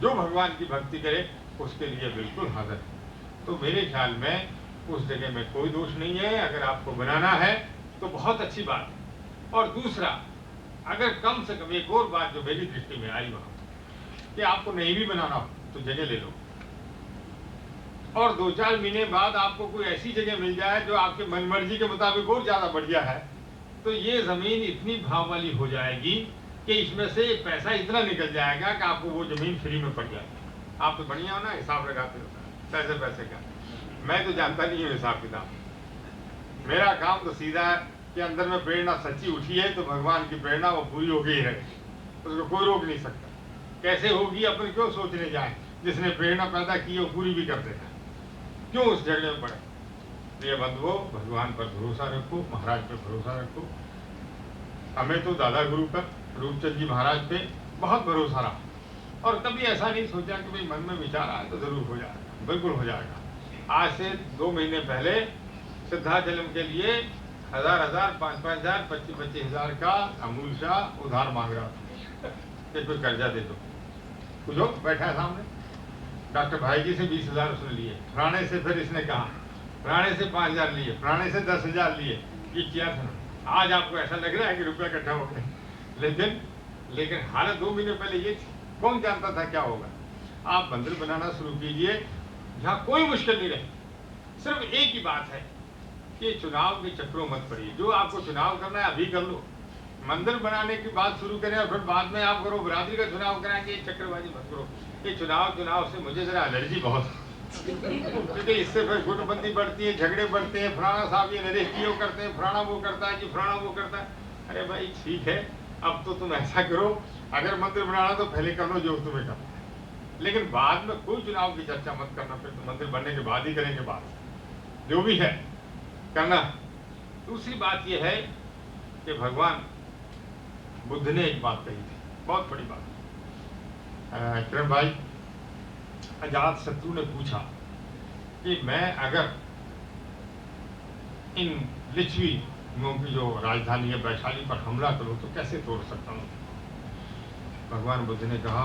जो भगवान की भक्ति करे उसके लिए बिल्कुल हाजिर है। तो मेरे ख्याल में उस जगह में कोई दोष नहीं है। अगर आपको बनाना है तो बहुत अच्छी बात है। और दूसरा, अगर कम से कम एक और बात जो मेरी दृष्टि में आई वहां कि आपको नहीं भी बनाना हो तो जगह ले लो, और 2-4 महीने बाद आपको कोई ऐसी जगह मिल जाए जो आपके मनमर्जी के मुताबिक और ज्यादा बढ़िया है, तो ये जमीन इतनी भाव वाली हो जाएगी कि इसमें से पैसा इतना निकल जाएगा कि आपको वो जमीन फ्री में पड़ जाएगी। आप तो बढ़िया हो ना, हिसाब लगाते हो पैसे का। मैं तो जानता नहीं हूँ हिसाब किताब। मेरा काम तो सीधा है कि अंदर में प्रेरणा सच्ची उठी है तो भगवान की प्रेरणा वो पूरी हो गई है, उसको कोई रोक नहीं सकता। कैसे होगी अपन क्यों सोचने जाए, जिसने प्रेरणा पैदा की वो पूरी भी कर देता है। क्यों उस झगड़े में पड़े। प्रिय बंधुओं, भगवान पर भरोसा रखो, महाराज पर भरोसा रखो। हमें तो दादा गुरु पर, रूपचंद जी महाराज पे बहुत भरोसा रहा, और कभी ऐसा नहीं सोचा कि भाई मन में विचार आए तो जरूर हो जाएगा। बिल्कुल हो जाएगा। आज से 2 महीने पहले सिद्धाचलम के लिए 1000-1000, 5-5 हज़ार, 25-25 हज़ार का अमूल शाह उधार मांग रहा था कि कोई कर्जा दे दो। कुछ लोग बैठा है सामने, डॉक्टर भाई जी से 20 हज़ार उसने लिए, फलाने से फिर इसने कहा, फलाने से 5 हज़ार लिए, फलाने से 10 हज़ार लिए। ये किया था। आज आपको ऐसा लग रहा है कि रुपया इकट्ठा हो गए, लेकिन हालत 2 महीने पहले ये थी। कौन जानता था क्या होगा। आप मंदिर बनाना शुरू कीजिए जहाँ कोई मुश्किल नहीं रहे। सिर्फ एक ही बात है कि चुनाव के चक्रों मत पड़िए। जो आपको चुनाव करना है अभी कर लो। मंदिर बनाने की बात शुरू करें और फिर बाद में आप करो बरादरी का चुनाव कराएंगे, ये चक्रबाजी मत करो। ये चुनाव से मुझे जरा एलर्जी बहुत क्योंकि इससे फिर गुटबंदी बढ़ती है, झगड़े बढ़ते हैं। फलाना साहब ये नरेश जी वो करते हैं, फलाना वो करता है, जी फलाना वो करता है। अरे भाई ठीक है, अब तो तुम ऐसा करो, अगर मंदिर बनाना तो पहले कर लो जो तुम्हें करना है, लेकिन बाद में कोई चुनाव की चर्चा मत करना। फिर तो मंदिर बनने के बाद ही करेंगे बात, जो भी है करना। दूसरी बात यह है कि भगवान बुद्ध ने एक बात कही थी, बहुत बड़ी बात। किरण भाई, अजात शत्रु ने पूछा कि मैं अगर इन लिच्छवियों की जो राजधानी है वैशाली पर हमला करूं तो कैसे तोड़ सकता हूं। भगवान बुद्ध ने कहा,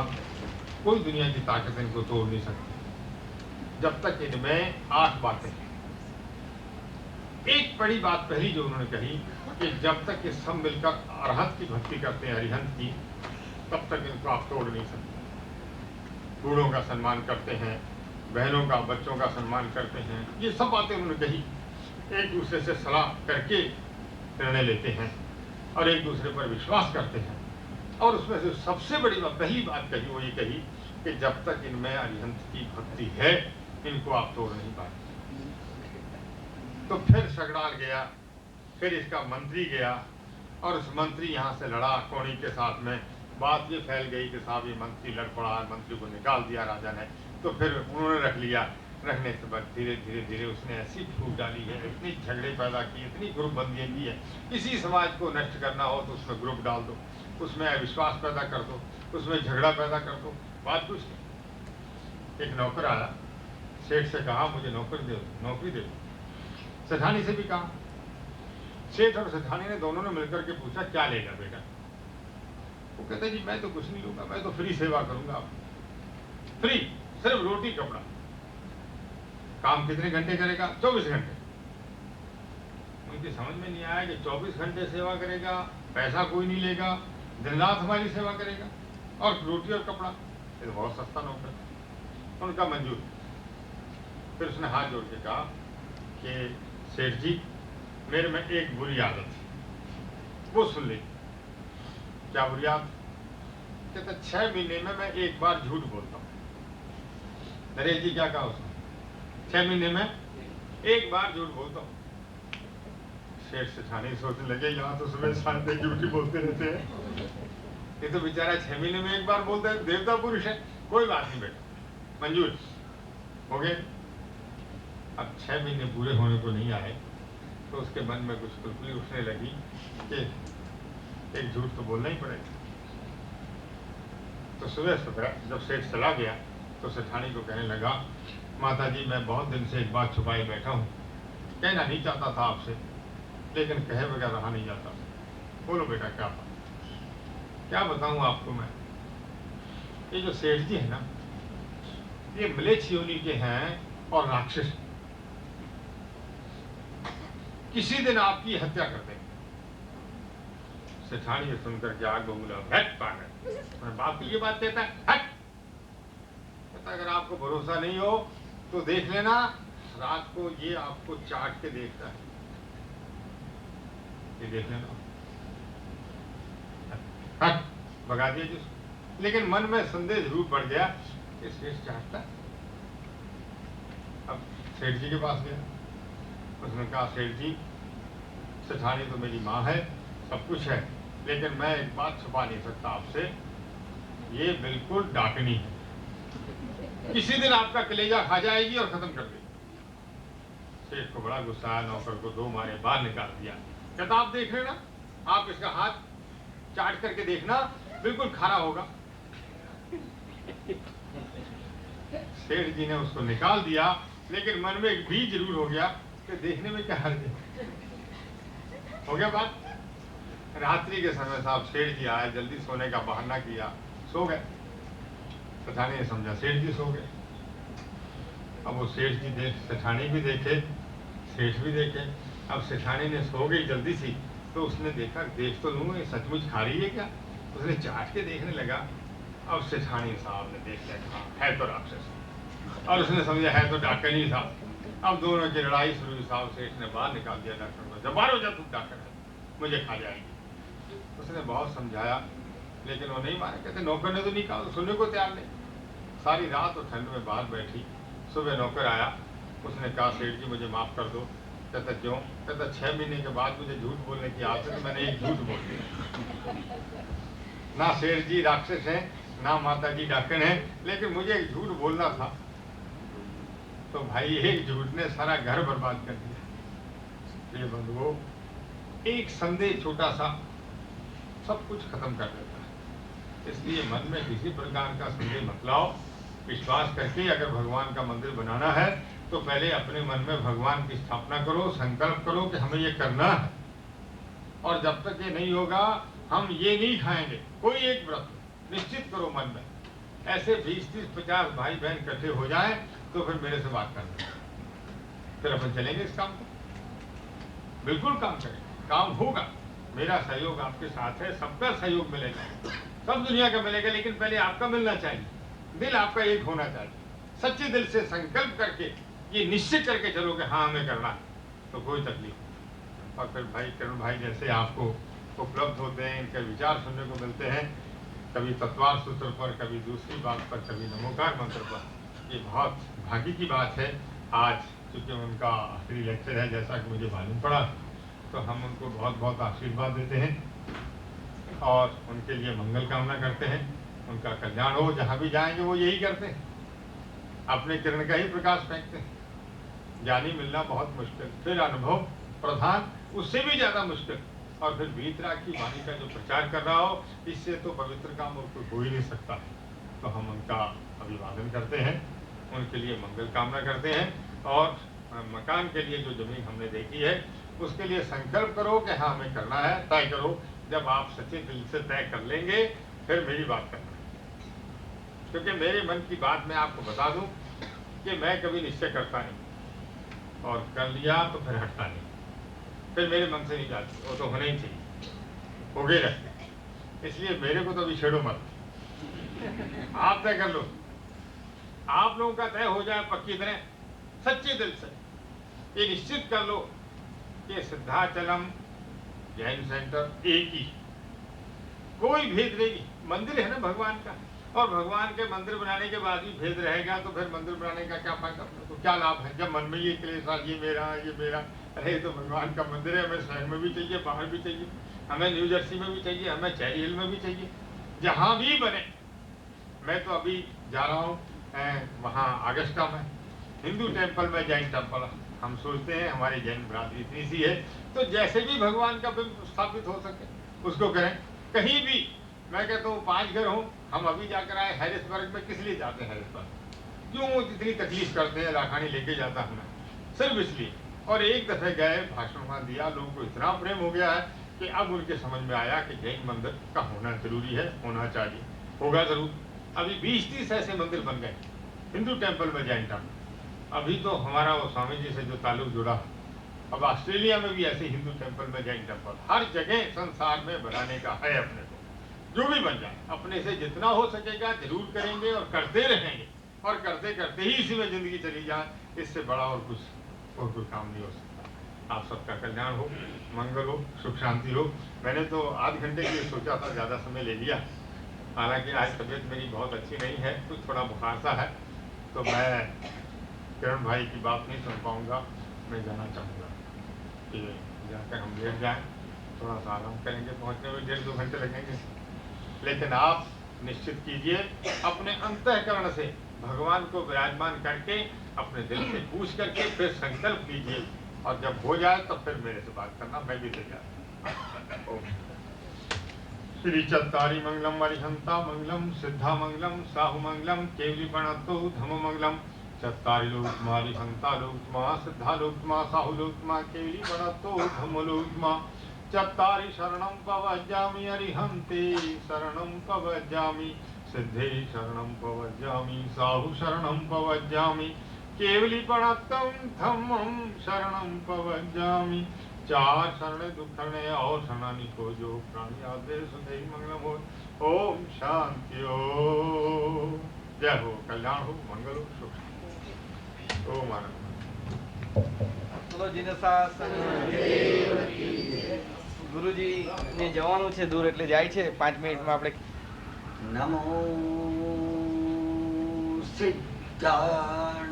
कोई दुनिया की ताकत इनको तोड़ नहीं सकती जब तक इनमें 8 बातें हैं। एक बड़ी बात पहली जो उन्होंने कही कि जब तक ये सब मिलकर अरहत की भक्ति करते हैं, अरिहंत की, तब तक इनको आप तोड़ नहीं सकते। बूढ़ों का सम्मान करते हैं, बहनों का, बच्चों का सम्मान करते हैं, ये सब बातें उन्होंने कही। एक दूसरे से सलाह करके निर्णय लेते हैं और एक दूसरे पर विश्वास करते हैं। और उसमें से सबसे बड़ी बात, पहली बात कही वो ये कही कि जब तक इनमें अरिहंत की भक्ति है इनको आप तोड़ नहीं पाए। तो फिर सगड़ाल गया, फिर इसका मंत्री गया और उस मंत्री यहाँ से लड़ा कोणी के साथ में। बात ये फैल गई कि साहब ये मंत्री लड़ पड़ा, मंत्री को निकाल दिया राजा ने। तो फिर उन्होंने रख लिया। रखने के बाद धीरे धीरे धीरे उसने ऐसी फूट डाली है, इतनी झगड़े पैदा की, इतनी ग्रुपबंदियाँ की है। किसी समाज को नष्ट करना हो तो उसमें ग्रुप डाल दो, उसमें अविश्वास पैदा कर दो, उसमें झगड़ा पैदा कर दो, बात कुछ नहीं। एक नौकर आया, सेठ से कहा मुझे नौकरी दे दो। सेठानी से भी कहा। सेठ और सेठानी ने दोनों ने मिलकर के पूछा क्या लेगा बेटा? वो कहते जी मैं तो कुछ नहीं लूंगा, मैं तो फ्री सेवा करूंगा आपको, फ्री, सिर्फ रोटी कपड़ा। काम कितने घंटे करेगा? 24 घंटे। उनकी समझ में नहीं आया कि 24 घंटे सेवा करेगा, पैसा कोई नहीं लेगा, दिन रात हमारी सेवा करेगा और रोटी और कपड़ा, ये तो बहुत सस्ता नौकर। उनका मंजूर। फिर उसने हाथ जोड़ के कहा कि सेठ जी मेरे में एक बुरी आदत है, वो सुन ले। क्या बुरी आदत? कहते 6 महीने में मैं एक बार झूठ बोलता हूँ। अरे जी क्या कहा उसने? 6 महीने में एक बार झूठ बोलता हूँ। शेर सेठानी सोचने लगे यहाँ तो सुबह शाम तक झूठी बोलते रहते हैं, ये तो बेचारा 6 महीने में एक बार बोलता है, देवता पुरुष है। कोई बात नहीं बेटा, मंजूर हो गए। अब 6 महीने पूरे होने को नहीं आए तो उसके मन में कुछ कुलकुली उठने लगी कि एक झूठ तो बोलना ही पड़ेगा। तो सुबह सुबह जब सेठ चला गया तो सेठानी को कहने लगा माता जी मैं बहुत दिन से एक बात छुपाए बैठा हूँ, कहना नहीं चाहता था आपसे, लेकिन कहे बगैर रहा नहीं जाता। बोलो बेटा क्या बात? क्या बताऊँ आपको मैं? ये जो सेठ जी है ना, ये म्लेच्छ योनि के हैं और राक्षस। किसी दिन आपकी हत्या कर देंगे। सेठानी सुनकर के आग बबूला, हट पागल, मैं बाप की ये बात कहता है, हट। कहता अगर आपको भरोसा नहीं हो तो देख लेना, रात को ये आपको चाट के देखता है, ये देख लेना। हट, भगा दिया जिसको। लेकिन मन में संदेह जरूर बढ़ गया कि सेठ चाटता। अब सेठ जी के पास गया, उसने कहा सेठ जी सेठानी तो मेरी माँ है, सब कुछ है, लेकिन मैं एक बात छुपा नहीं सकता आपसे, ये बिल्कुल डाकनी है, किसी दिन आपका कलेजा खा जाएगी और खत्म कर देगी। सेठ को बड़ा गुस्सा आया, नौकर को 2 मारे बाहर निकाल दिया। कहता आप देख लेना, आप इसका हाथ चाट करके देखना, बिल्कुल खारा होगा। सेठ जी ने उसको निकाल दिया, लेकिन मन में एक बीज जरूर हो गया कि देखने में क्या हर्ज है। हो गया बात। रात्रि के समय साहब सेठ जी आए, जल्दी सोने का बहाना किया, सो गए। सेठानी ने समझा सेठ जी सो गए। अब वो सेठ जी सेठानी भी देखे, सेठ भी देखे। अब सेठानी ने सो गई जल्दी सी, तो उसने देखा देख तो लूँ ये सचमुच खा रही है क्या। उसने चाट के देखने लगा। अब सेठानी साहब ने देख लिया, कहा है तो राक्षस, और उसने समझा है तो डाकनी साहब। अब दोनों की लड़ाई शुरू हुई। साहब सेठ ने बाहर निकाल दिया डॉक्टर को, जब बाहर हो जा, तू डॉक्टर है, मुझे खा जाएगी। उसने बहुत समझाया, लेकिन वो नहीं माने। कहते नौकर ने तो नहीं कहा, सुनने को तैयार नहीं। सारी रात वो ठंड में बाहर बैठी। सुबह नौकर आया, उसने कहा सेठ जी मुझे माफ़ कर दो। कहता क्यों? कहता 6 महीने के बाद मुझे झूठ बोलने की आदत है, मैंने एक झूठ बोल दिया। ना सेठ जी राक्षस हैं, ना माता जी डाकन है, लेकिन मुझे एक झूठ बोलना था। तो भाई एक झूठ ने सारा घर बर्बाद कर दिया। ये बंधुओं, एक संदेह छोटा सा सब कुछ खत्म कर देता है। इसलिए मन में किसी प्रकार का संदेह मत लाओ। विश्वास करके अगर भगवान का मंदिर बनाना है तो पहले अपने मन में भगवान की स्थापना करो, संकल्प करो कि हमें ये करना है, और जब तक ये नहीं होगा हम ये नहीं खाएंगे। कोई एक व्रत निश्चित करो मन में। ऐसे 20, 30, 50 भाई बहन इकट्ठे हो जाएं तो फिर मेरे से बात करना, फिर अपन चलेंगे इस काम को, बिल्कुल काम करेंगे, काम होगा। मेरा सहयोग आपके साथ है, सबका सहयोग मिलेगा, सब दुनिया का मिलेगा, लेकिन पहले आपका मिलना चाहिए, दिल आपका एक होना चाहिए। सच्चे दिल से संकल्प करके ये निश्चित करके चलो कि हाँ हमें करना है, तो कोई तकलीफ नहीं। और फिर भाई किरण भाई जैसे आपको उपलब्ध होते हैं, इनके विचार सुनने को मिलते हैं, कभी तत्वार सूत्र पर, कभी दूसरी बात पर, कभी नमोकार मंत्र पर। ये बहुत भाग्य की बात है। आज चूँकि उनका आखिरी लेक्चर है, जैसा कि मुझे मालूम पड़ा, तो हम उनको बहुत बहुत आशीर्वाद देते हैं और उनके लिए मंगल कामना करते हैं, उनका कल्याण हो। जहाँ भी जाएंगे वो यही करते हैं, अपने किरण का ही प्रकाश फेंकते हैं। ज्ञानी मिलना बहुत मुश्किल, फिर अनुभव प्रधान उससे भी ज़्यादा मुश्किल, और फिर वीतराग की वाणी का जो प्रचार कर रहा हो, इससे तो पवित्र काम और कोई हो ही नहीं सकता। तो हम उनका अभिवादन करते हैं, उनके लिए मंगल कामना करते हैं, और मकान के लिए जो जमीन हमने देखी है उसके लिए संकल्प करो कि हाँ हमें करना है, तय करो। जब आप सच्चे दिल से तय कर लेंगे फिर मेरी बात करना, क्योंकि मेरे मन की बात मैं आपको बता दूं कि मैं कभी निश्चय करता नहीं, और कर लिया तो फिर हटता नहीं, फिर मेरे मन से नहीं जाती, वो तो होना ही चाहिए, हो गए रहते। इसलिए मेरे को तो अभी छेड़ो मत, आप तय कर लो। आप लोगों का तय हो जाए पक्की तरह सच्चे दिल से, ये निश्चित कर लो कि सिद्धाचलम जैन सेंटर एक ही, कोई भेद नहीं। मंदिर है ना भगवान का, और भगवान के मंदिर बनाने के बाद भी भेद रहेगा तो फिर मंदिर बनाने का क्या फायदा, तो क्या लाभ है। जब मन में ये क्लेश आ, ये मेरा ये मेरा, अरे तो भगवान का मंदिर है, हमें शहर में भी चाहिए, बाहर भी चाहिए, हमें न्यू जर्सी में भी चाहिए, हमें चेरी हिल में भी चाहिए, जहाँ भी बने। मैं तो अभी जा रहा हूँ वहाँ अगस्टा में हिंदू टेम्पल में, जैन टेम्पल। हम सोचते हैं हमारी जैन बरादरी इतनी सी है, तो जैसे भी भगवान का बिंब स्थापित हो सके उसको करें। कहीं भी मैं कहता हूँ 5 घर हों, हम अभी जाकर आए हैरिसबर्ग में, किस लिए जाते हैं हैरिसबर्ग, क्यों इतनी तकलीफ करते हैं, लाखानी लेके जाता हमें सिर्फ इसलिए। और एक दफे गए, भाषण वहाँ दिया, लोगों को इतना प्रेम हो गया है कि अब उनके समझ में आया कि जैन मंदिर का होना जरूरी है, होना चाहिए, होगा जरूर। अभी 20-30 ऐसे मंदिर बन गए हिंदू टेम्पल में, जैन टेम्पल। अभी तो हमारा वो स्वामी जी से जो ताल्लुक जुड़ा, अब ऑस्ट्रेलिया में भी ऐसे हिंदू टेम्पल में जैन टेम्पल, हर जगह संसार में बनाने का है अपने को। जो भी बन जाए अपने से जितना हो सकेगा जरूर करेंगे, और करते रहेंगे, और करते करते ही इसी में जिंदगी चली जाए, इससे बड़ा और कोई काम नहीं हो सकता। आप सबका कल्याण हो, मंगल हो, सुख शांति हो। मैंने तो आध घंटे के लिए सोचा था, ज़्यादा समय ले लिया, हालांकि आज तबीयत मेरी बहुत अच्छी नहीं है, कुछ थोड़ा बुखार सा है, तो मैं किरण भाई की बात नहीं सुन पाऊंगा। मैं जाना चाहूँगा कि जाकर हम लेट जाएं, थोड़ा सा आराम करेंगे, पहुंचने में 1.5-2 घंटे लगेंगे। लेकिन आप निश्चित कीजिए अपने अंतःकरण से भगवान को विराजमान करके, अपने दिल से पूछ करके फिर संकल्प कीजिए, और जब हो जाए तो फिर मेरे से बात करना, मैं भी तैयार हूँ। श्री चत्तारी मंगलम अरिहंता मंगलम सिद्धा मंगलम साहु मंगलम केवली प्रणतो धम मंगलम। चत्तारी लोकमा अरिहंता लोकमा सिद्धा लोकमा साहु लोकमा केवली प्रणतो धम लोकमा। चत्तारि शरणं पवज्जामि अरिहन्ते शरणं पवज्जामि सिद्धे शरणं पवज्जामि साहु शरणं पवज्जामि केवली प्रणतं धम्मं शरणं पवज्जामि। 4 शरण दुखने और शरणानी को जो प्राणी आदे सुधे मंगलम हो। ओम शांति हो, जय हो, कल्याण हो, मंगल हो, सुख। ओम आनंद। चलो जी ने शासन गुरुजी ने જવાનું છે દૂર, એટલે જાય છે 5 મિનિટમાં આપણે. નમો સિદ્ધાણ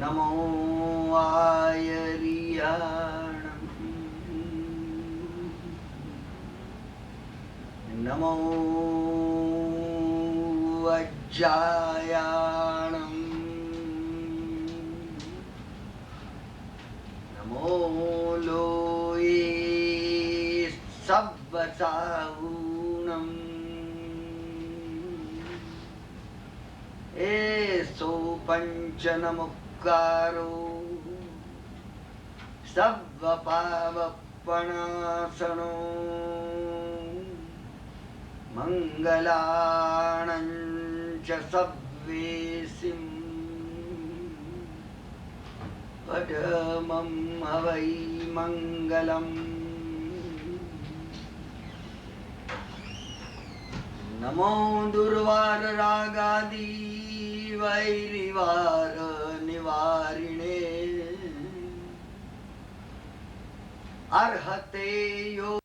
નમો આયરિયાણ નમો અજ્જાયાણમ नमो लोये सव्वसाहूनम् एसो पंचनमुक्कारो सव्वपावपणासनो मंगलाणं च सव्वेसिम् पठमं हवै मंगलम्। नमो दुर्वार रागादि वैरिवार निवारिणे अर्हते यो